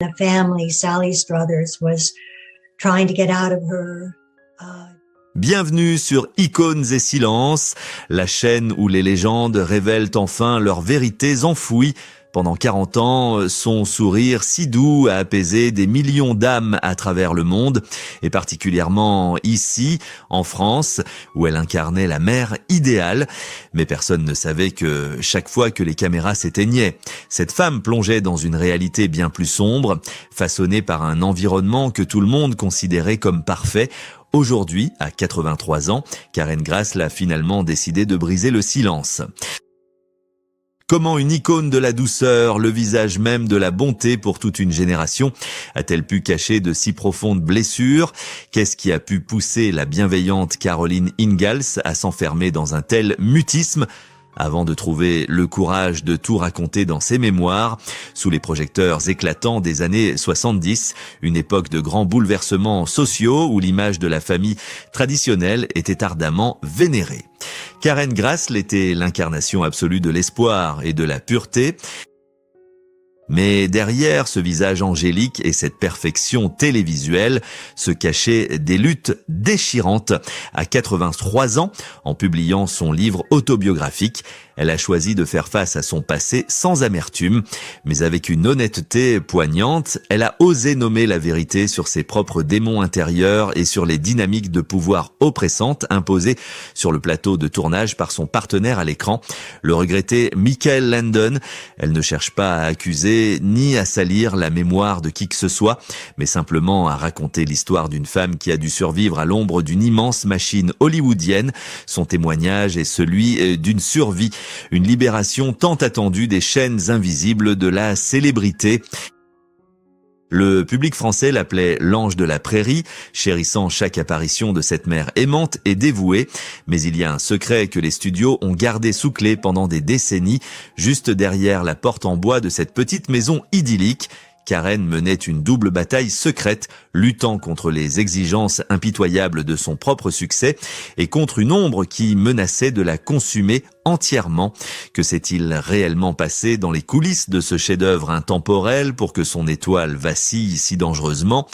The family, Sally Struthers, was trying to get out of her. Bienvenue sur Icônes et Silences, la chaîne où les légendes révèlent enfin leurs vérités enfouies. Pendant 40 ans, son sourire si doux a apaisé des millions d'âmes à travers le monde, et particulièrement ici, en France, où elle incarnait la mère idéale. Mais personne ne savait que chaque fois que les caméras s'éteignaient, cette femme plongeait dans une réalité bien plus sombre, façonnée par un environnement que tout le monde considérait comme parfait. Aujourd'hui, à 83 ans, Karen Grassle a finalement décidé de briser le silence. Comment une icône de la douceur, le visage même de la bonté pour toute une génération, a-t-elle pu cacher de si profondes blessures? Qu'est-ce qui a pu pousser la bienveillante Caroline Ingalls à s'enfermer dans un tel mutisme? Avant de trouver le courage de tout raconter dans ses mémoires, sous les projecteurs éclatants des années 70, une époque de grands bouleversements sociaux où l'image de la famille traditionnelle était ardemment vénérée. Karen Grassle était l'incarnation absolue de l'espoir et de la pureté. Mais derrière ce visage angélique et cette perfection télévisuelle se cachaient des luttes déchirantes. À 83 ans, en publiant son livre autobiographique, elle a choisi de faire face à son passé sans amertume, mais avec une honnêteté poignante. Elle a osé nommer la vérité sur ses propres démons intérieurs et sur les dynamiques de pouvoir oppressantes imposées sur le plateau de tournage par son partenaire à l'écran, le regretté Michael Landon. Elle ne cherche pas à accuser ni à salir la mémoire de qui que ce soit, mais simplement à raconter l'histoire d'une femme qui a dû survivre à l'ombre d'une immense machine hollywoodienne. Son témoignage est celui d'une survie, une libération tant attendue des chaînes invisibles de la célébrité. Le public français l'appelait l'ange de la prairie, chérissant chaque apparition de cette mère aimante et dévouée. Mais il y a un secret que les studios ont gardé sous clé pendant des décennies, juste derrière la porte en bois de cette petite maison idyllique. Karen menait une double bataille secrète, luttant contre les exigences impitoyables de son propre succès et contre une ombre qui menaçait de la consumer entièrement. Que s'est-il réellement passé dans les coulisses de ce chef-d'œuvre intemporel pour que son étoile vacille si dangereusement?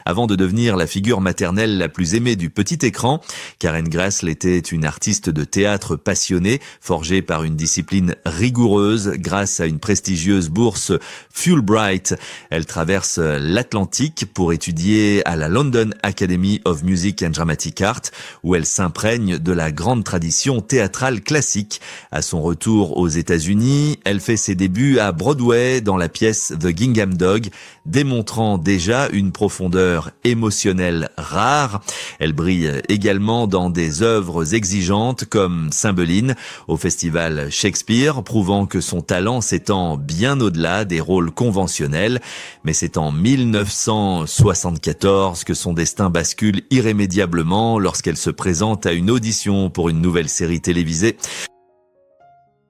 Avant de devenir la figure maternelle la plus aimée du petit écran, Karen Grassle était une artiste de théâtre passionnée, forgée par une discipline rigoureuse grâce à une prestigieuse bourse Fulbright. Elle traverse l'Atlantique pour étudier à la London Academy of Music and Dramatic Art, où elle s'imprègne de la grande tradition théâtrale classique. À son retour aux États-Unis, elle fait ses débuts à Broadway dans la pièce The Gingham Dog, démontrant déjà une profondeur émotionnelle rare. Elle brille également dans des œuvres exigeantes comme Cymbeline au festival Shakespeare, prouvant que son talent s'étend bien au-delà des rôles conventionnels. Mais c'est en 1974 que son destin bascule irrémédiablement lorsqu'elle se présente à une audition pour une nouvelle série télévisée.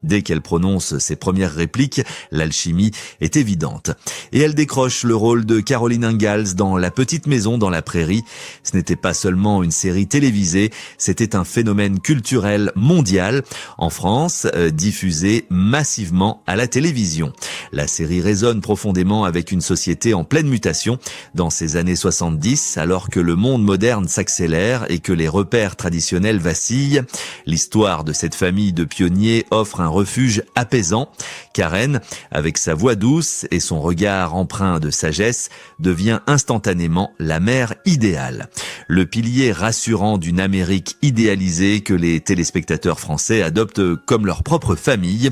Dès qu'elle prononce ses premières répliques, l'alchimie est évidente. Et elle décroche le rôle de Caroline Ingalls dans La Petite Maison dans la Prairie. Ce n'était pas seulement une série télévisée, c'était un phénomène culturel mondial. En France, diffusé massivement à la télévision. La série résonne profondément avec une société en pleine mutation. Dans ces années 70, alors que le monde moderne s'accélère et que les repères traditionnels vacillent, l'histoire de cette famille de pionniers offre un refuge apaisant. Karen, avec sa voix douce et son regard empreint de sagesse, devient instantanément la mère idéale. Le pilier rassurant d'une Amérique idéalisée que les téléspectateurs français adoptent comme leur propre famille.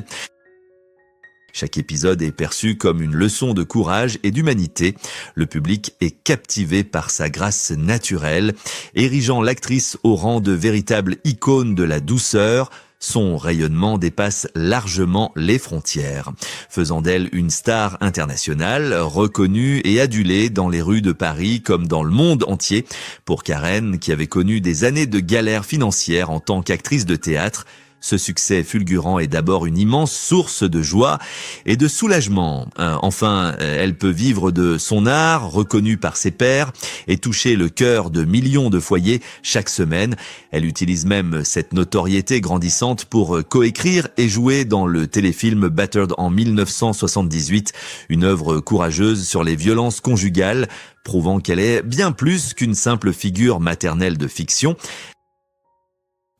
Chaque épisode est perçu comme une leçon de courage et d'humanité. Le public est captivé par sa grâce naturelle, érigeant l'actrice au rang de véritable icône de la douceur. Son rayonnement dépasse largement les frontières, faisant d'elle une star internationale, reconnue et adulée dans les rues de Paris comme dans le monde entier. Pour Karen, qui avait connu des années de galères financières en tant qu'actrice de théâtre, Ce succès fulgurant est d'abord une immense source de joie et de soulagement. Enfin, elle peut vivre de son art, reconnu par ses pairs, et toucher le cœur de millions de foyers chaque semaine. Elle utilise même cette notoriété grandissante pour coécrire et jouer dans le téléfilm Battered en 1978, une œuvre courageuse sur les violences conjugales, prouvant qu'elle est bien plus qu'une simple figure maternelle de fiction.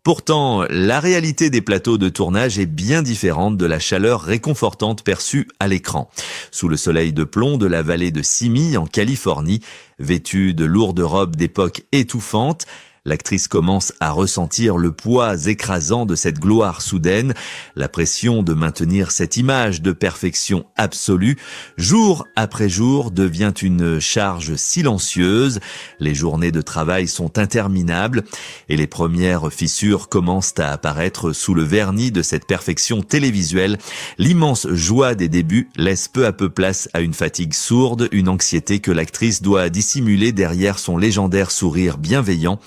Pourtant, la réalité des plateaux de tournage est bien différente de la chaleur réconfortante perçue à l'écran. Sous le soleil de plomb de la vallée de Simi, en Californie, vêtue de lourdes robes d'époque étouffantes, l'actrice commence à ressentir le poids écrasant de cette gloire soudaine, la pression de maintenir cette image de perfection absolue, jour après jour, devient une charge silencieuse, les journées de travail sont interminables et les premières fissures commencent à apparaître sous le vernis de cette perfection télévisuelle. L'immense joie des débuts laisse peu à peu place à une fatigue sourde, une anxiété que l'actrice doit dissimuler derrière son légendaire sourire bienveillant.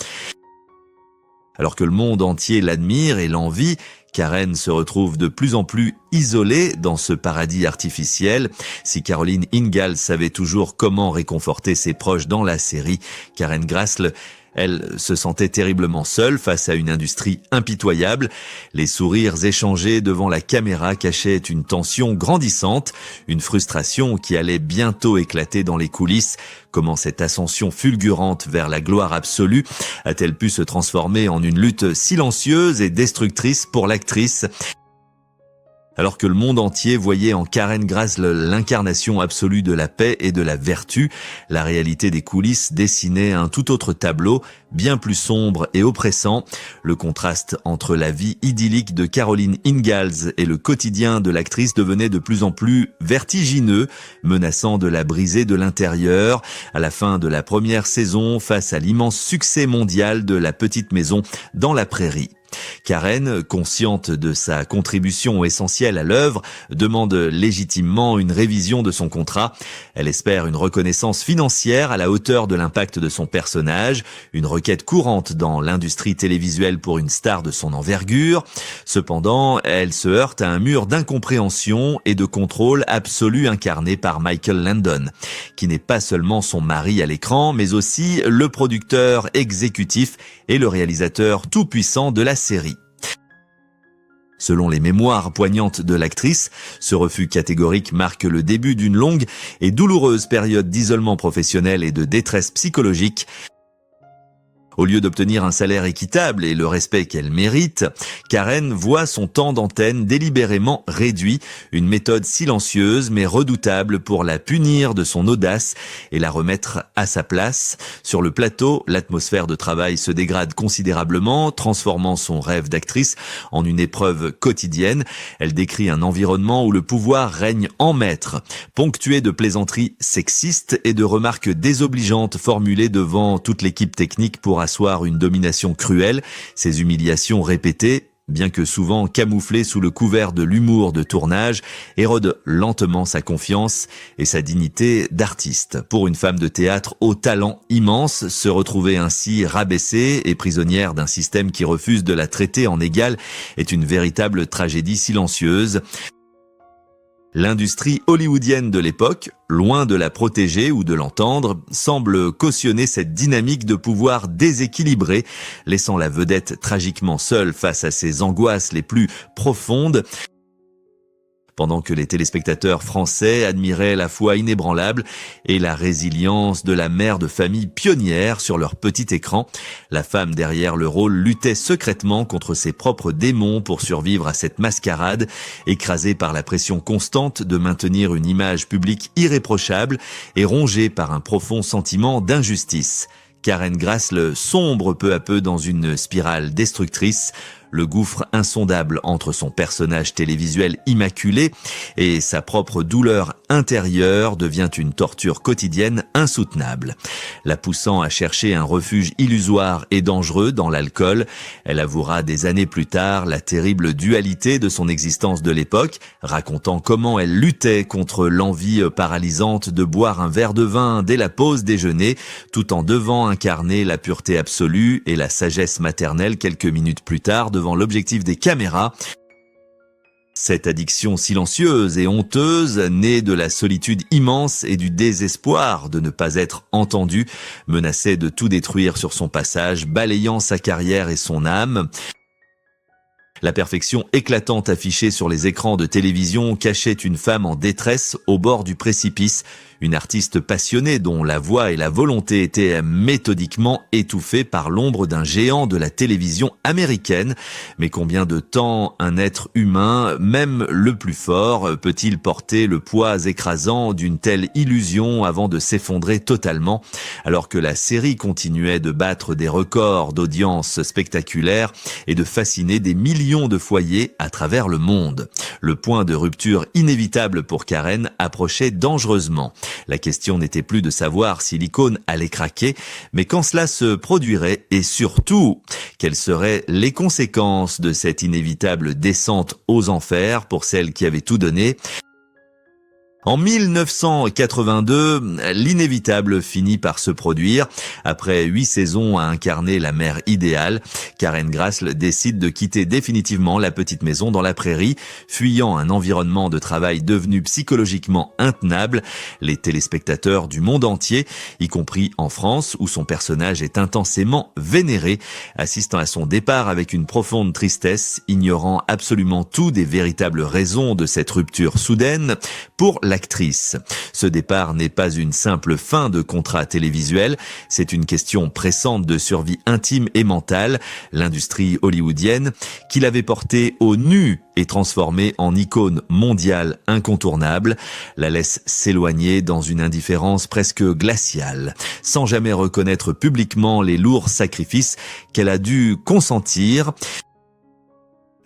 Alors que le monde entier l'admire et l'envie, Karen se retrouve de plus en plus isolée dans ce paradis artificiel. Si Caroline Ingalls savait toujours comment réconforter ses proches dans la série, Karen Grassle, elle se sentait terriblement seule face à une industrie impitoyable. Les sourires échangés devant la caméra cachaient une tension grandissante, une frustration qui allait bientôt éclater dans les coulisses. Comment cette ascension fulgurante vers la gloire absolue a-t-elle pu se transformer en une lutte silencieuse et destructrice pour l'actrice ? Alors que le monde entier voyait en Karen Grassle l'incarnation absolue de la paix et de la vertu, la réalité des coulisses dessinait un tout autre tableau, bien plus sombre et oppressant. Le contraste entre la vie idyllique de Caroline Ingalls et le quotidien de l'actrice devenait de plus en plus vertigineux, menaçant de la briser de l'intérieur. À la fin de la première saison, face à l'immense succès mondial de La Petite Maison dans la Prairie, Karen, consciente de sa contribution essentielle à l'œuvre, demande légitimement une révision de son contrat. Elle espère une reconnaissance financière à la hauteur de l'impact de son personnage, une requête courante dans l'industrie télévisuelle pour une star de son envergure. Cependant, elle se heurte à un mur d'incompréhension et de contrôle absolu incarné par Michael Landon, qui n'est pas seulement son mari à l'écran, mais aussi le producteur exécutif et le réalisateur tout-puissant de la série. Selon les mémoires poignantes de l'actrice, ce refus catégorique marque le début d'une longue et douloureuse période d'isolement professionnel et de détresse psychologique. Au lieu d'obtenir un salaire équitable et le respect qu'elle mérite, Karen voit son temps d'antenne délibérément réduit, une méthode silencieuse mais redoutable pour la punir de son audace et la remettre à sa place. Sur le plateau, l'atmosphère de travail se dégrade considérablement, transformant son rêve d'actrice en une épreuve quotidienne. Elle décrit un environnement où le pouvoir règne en maître, ponctué de plaisanteries sexistes et de remarques désobligeantes formulées devant toute l'équipe technique pour asseoir une domination cruelle. Ces humiliations répétées, bien que souvent camouflées sous le couvert de l'humour de tournage, érodent lentement sa confiance et sa dignité d'artiste. Pour une femme de théâtre au talent immense, se retrouver ainsi rabaissée et prisonnière d'un système qui refuse de la traiter en égale est une véritable tragédie silencieuse. L'industrie hollywoodienne de l'époque, loin de la protéger ou de l'entendre, semble cautionner cette dynamique de pouvoir déséquilibré, laissant la vedette tragiquement seule face à ses angoisses les plus profondes. Pendant que les téléspectateurs français admiraient la foi inébranlable et la résilience de la mère de famille pionnière sur leur petit écran, la femme derrière le rôle luttait secrètement contre ses propres démons pour survivre à cette mascarade, écrasée par la pression constante de maintenir une image publique irréprochable et rongée par un profond sentiment d'injustice. Karen Grassle sombre peu à peu dans une spirale destructrice, le gouffre insondable entre son personnage télévisuel immaculé et sa propre douleur intérieure devient une torture quotidienne insoutenable. La poussant à chercher un refuge illusoire et dangereux dans l'alcool, elle avouera des années plus tard la terrible dualité de son existence de l'époque, racontant comment elle luttait contre l'envie paralysante de boire un verre de vin dès la pause déjeuner, tout en devant incarner la pureté absolue et la sagesse maternelle quelques minutes plus tard devant l'objectif des caméras. Cette addiction silencieuse et honteuse, née de la solitude immense et du désespoir de ne pas être entendue, menaçait de tout détruire sur son passage, balayant sa carrière et son âme. La perfection éclatante affichée sur les écrans de télévision cachait une femme en détresse au bord du précipice, une artiste passionnée dont la voix et la volonté étaient méthodiquement étouffées par l'ombre d'un géant de la télévision américaine. Mais combien de temps un être humain, même le plus fort, peut-il porter le poids écrasant d'une telle illusion avant de s'effondrer totalement, alors que la série continuait de battre des records d'audience spectaculaires et de fasciner des millions de foyers à travers le monde. Le point de rupture inévitable pour Karen approchait dangereusement. La question n'était plus de savoir si l'icône allait craquer, mais quand cela se produirait et surtout, quelles seraient les conséquences de cette inévitable descente aux enfers pour celle qui avait tout donné. En 1982, l'inévitable finit par se produire. Après 8 saisons à incarner la mère idéale, Karen Grassle décide de quitter définitivement la petite maison dans la prairie, fuyant un environnement de travail devenu psychologiquement intenable. Les téléspectateurs du monde entier, y compris en France, où son personnage est intensément vénéré, assistant à son départ avec une profonde tristesse, ignorant absolument tout des véritables raisons de cette rupture soudaine. Pour l'actrice, ce départ n'est pas une simple fin de contrat télévisuel, c'est une question pressante de survie intime et mentale. L'industrie hollywoodienne, qui l'avait portée au nu et transformée en icône mondiale incontournable, la laisse s'éloigner dans une indifférence presque glaciale, sans jamais reconnaître publiquement les lourds sacrifices qu'elle a dû consentir.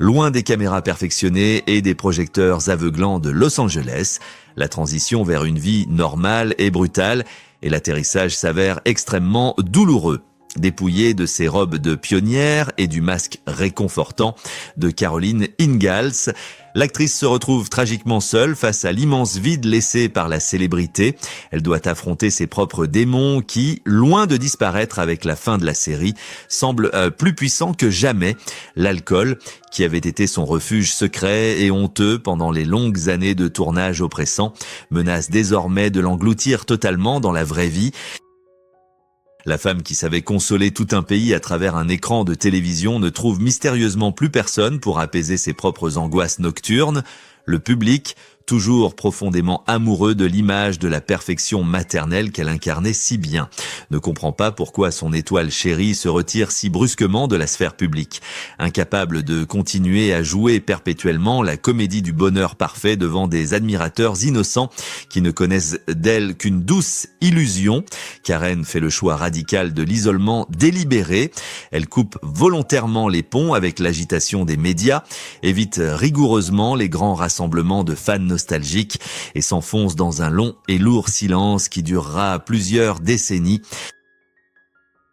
Loin des caméras perfectionnées et des projecteurs aveuglants de Los Angeles, la transition vers une vie normale est brutale et l'atterrissage s'avère extrêmement douloureux. Dépouillée de ses robes de pionnière et du masque réconfortant de Caroline Ingalls, l'actrice se retrouve tragiquement seule face à l'immense vide laissé par la célébrité. Elle doit affronter ses propres démons qui, loin de disparaître avec la fin de la série, semblent plus puissants que jamais. L'alcool, qui avait été son refuge secret et honteux pendant les longues années de tournage oppressant, menace désormais de l'engloutir totalement dans la vraie vie. La femme qui savait consoler tout un pays à travers un écran de télévision ne trouve mystérieusement plus personne pour apaiser ses propres angoisses nocturnes. Le public, toujours profondément amoureux de l'image de la perfection maternelle qu'elle incarnait si bien, ne comprend pas pourquoi son étoile chérie se retire si brusquement de la sphère publique. Incapable de continuer à jouer perpétuellement la comédie du bonheur parfait devant des admirateurs innocents qui ne connaissent d'elle qu'une douce illusion, Karen fait le choix radical de l'isolement délibéré. Elle coupe volontairement les ponts avec l'agitation des médias, évite rigoureusement les grands rassemblements de fans nostalgique et s'enfonce dans un long et lourd silence qui durera plusieurs décennies.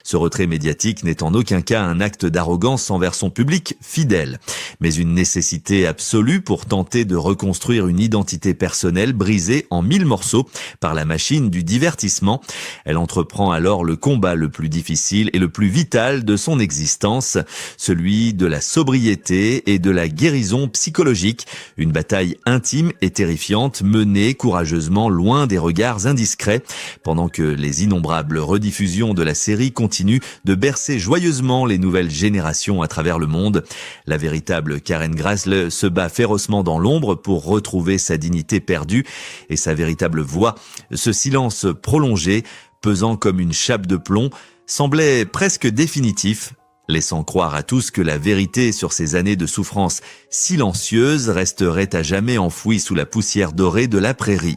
Ce retrait médiatique n'est en aucun cas un acte d'arrogance envers son public fidèle, mais une nécessité absolue pour tenter de reconstruire une identité personnelle brisée en 1000 morceaux par la machine du divertissement. Elle entreprend alors le combat le plus difficile et le plus vital de son existence, celui de la sobriété et de la guérison psychologique, une bataille intime et terrifiante menée courageusement loin des regards indiscrets, pendant que les innombrables rediffusions de la série continuent de bercer joyeusement les nouvelles générations à travers le monde. La véritable Karen Grassle se bat férocement dans l'ombre pour retrouver sa dignité perdue et sa véritable voix. Ce silence prolongé, pesant comme une chape de plomb, semblait presque définitif, laissant croire à tous que la vérité sur ces années de souffrance silencieuse resterait à jamais enfouie sous la poussière dorée de la prairie.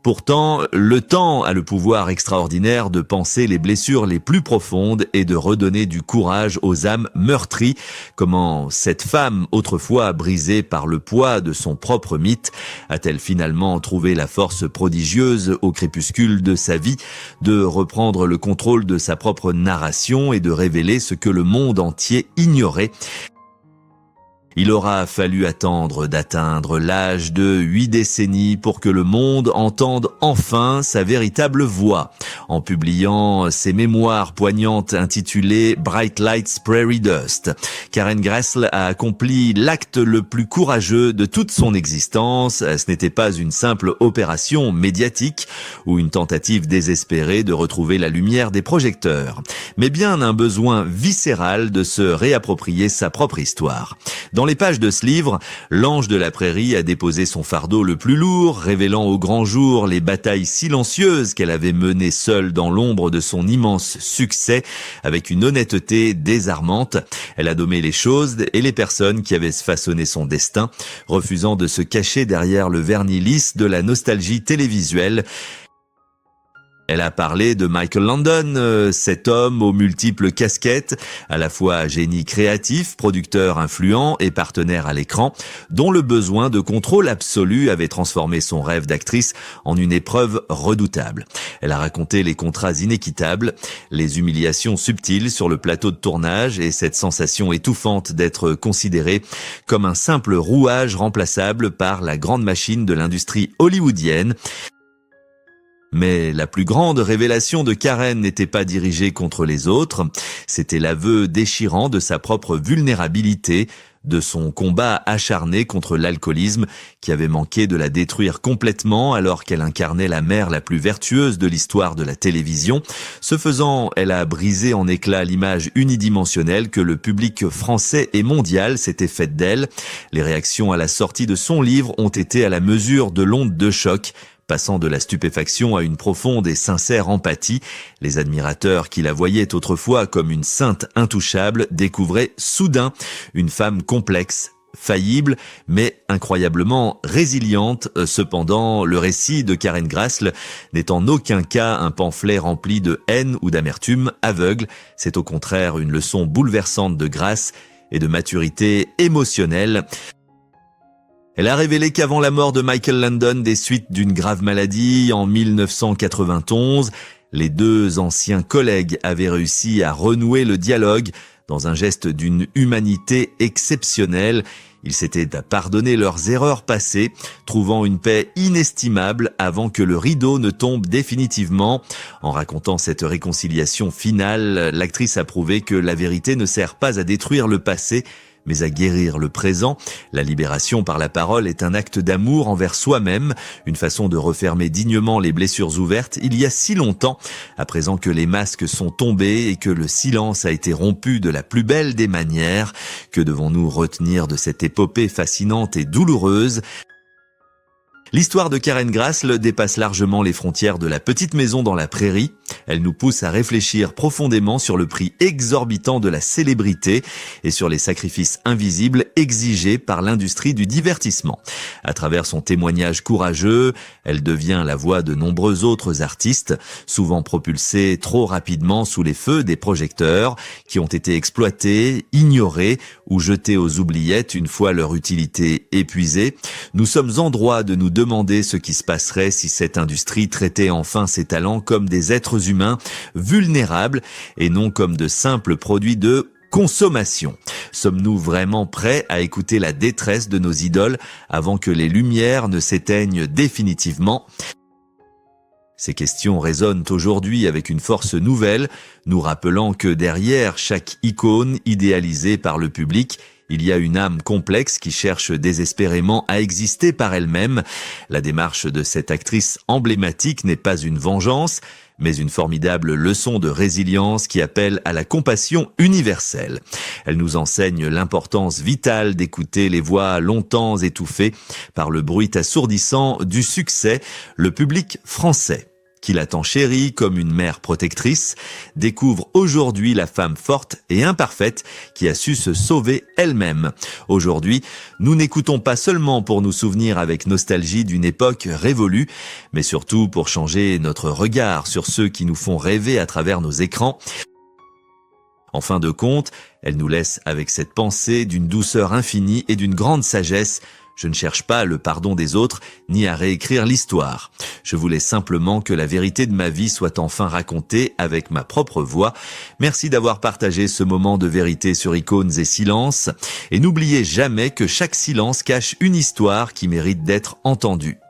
Pourtant, le temps a le pouvoir extraordinaire de panser les blessures les plus profondes et de redonner du courage aux âmes meurtries. Comment cette femme, autrefois brisée par le poids de son propre mythe, a-t-elle finalement trouvé la force prodigieuse au crépuscule de sa vie de reprendre le contrôle de sa propre narration et de révéler ce que le monde entier ignorait ? Il aura fallu attendre d'atteindre l'âge de 8 décennies pour que le monde entende enfin sa véritable voix. En publiant ses mémoires poignantes intitulées Bright Lights Prairie Dust, Karen Grassle a accompli l'acte le plus courageux de toute son existence. Ce n'était pas une simple opération médiatique ou une tentative désespérée de retrouver la lumière des projecteurs, mais bien un besoin viscéral de se réapproprier sa propre histoire. Dans les pages de ce livre, l'ange de la prairie a déposé son fardeau le plus lourd, révélant au grand jour les batailles silencieuses qu'elle avait menées seule dans l'ombre de son immense succès, avec une honnêteté désarmante. Elle a nommé les choses et les personnes qui avaient façonné son destin, refusant de se cacher derrière le vernis lisse de la nostalgie télévisuelle. Elle a parlé de Michael Landon, cet homme aux multiples casquettes, à la fois génie créatif, producteur influent et partenaire à l'écran, dont le besoin de contrôle absolu avait transformé son rêve d'actrice en une épreuve redoutable. Elle a raconté les contrats inéquitables, les humiliations subtiles sur le plateau de tournage et cette sensation étouffante d'être considérée comme un simple rouage remplaçable par la grande machine de l'industrie hollywoodienne. Mais la plus grande révélation de Karen n'était pas dirigée contre les autres, c'était l'aveu déchirant de sa propre vulnérabilité, de son combat acharné contre l'alcoolisme qui avait manqué de la détruire complètement alors qu'elle incarnait la mère la plus vertueuse de l'histoire de la télévision. Ce faisant, elle a brisé en éclats l'image unidimensionnelle que le public français et mondial s'était faite d'elle. Les réactions à la sortie de son livre ont été à la mesure de l'onde de choc, passant de la stupéfaction à une profonde et sincère empathie. Les admirateurs qui la voyaient autrefois comme une sainte intouchable découvraient soudain une femme complexe, faillible, mais incroyablement résiliente. Cependant, le récit de Karen Grassle n'est en aucun cas un pamphlet rempli de haine ou d'amertume aveugle. C'est au contraire une leçon bouleversante de grâce et de maturité émotionnelle. Elle a révélé qu'avant la mort de Michael Landon des suites d'une grave maladie en 1991, les deux anciens collègues avaient réussi à renouer le dialogue dans un geste d'une humanité exceptionnelle. Ils s'étaient pardonné leurs erreurs passées, trouvant une paix inestimable avant que le rideau ne tombe définitivement. En racontant cette réconciliation finale, l'actrice a prouvé que la vérité ne sert pas à détruire le passé, mais à guérir le présent. La libération par la parole est un acte d'amour envers soi-même, une façon de refermer dignement les blessures ouvertes il y a si longtemps, à présent que les masques sont tombés et que le silence a été rompu de la plus belle des manières. Que devons-nous retenir de cette épopée fascinante et douloureuse ? L'histoire de Karen Grassle dépasse largement les frontières de la petite maison dans la prairie. Elle nous pousse à réfléchir profondément sur le prix exorbitant de la célébrité et sur les sacrifices invisibles exigés par l'industrie du divertissement. À travers son témoignage courageux, elle devient la voix de nombreux autres artistes, souvent propulsés trop rapidement sous les feux des projecteurs, qui ont été exploités, ignorés ou jetés aux oubliettes une fois leur utilité épuisée. Nous sommes en droit de nous demander ce qui se passerait si cette industrie traitait enfin ses talents comme des êtres humains vulnérables et non comme de simples produits de consommation. Sommes-nous vraiment prêts à écouter la détresse de nos idoles avant que les lumières ne s'éteignent définitivement ? Ces questions résonnent aujourd'hui avec une force nouvelle, nous rappelant que derrière chaque icône idéalisée par le public, il y a une âme complexe qui cherche désespérément à exister par elle-même. La démarche de cette actrice emblématique n'est pas une vengeance, mais une formidable leçon de résilience qui appelle à la compassion universelle. Elle nous enseigne l'importance vitale d'écouter les voix longtemps étouffées par le bruit assourdissant du succès, le public français, qui l'a tant chérie comme une mère protectrice, découvre aujourd'hui la femme forte et imparfaite qui a su se sauver elle-même. Aujourd'hui, nous n'écoutons pas seulement pour nous souvenir avec nostalgie d'une époque révolue, mais surtout pour changer notre regard sur ceux qui nous font rêver à travers nos écrans. En fin de compte, elle nous laisse avec cette pensée d'une douceur infinie et d'une grande sagesse. Je ne cherche pas le pardon des autres, ni à réécrire l'histoire. Je voulais simplement que la vérité de ma vie soit enfin racontée avec ma propre voix. Merci d'avoir partagé ce moment de vérité sur Icônes et Silences. Et n'oubliez jamais que chaque silence cache une histoire qui mérite d'être entendue.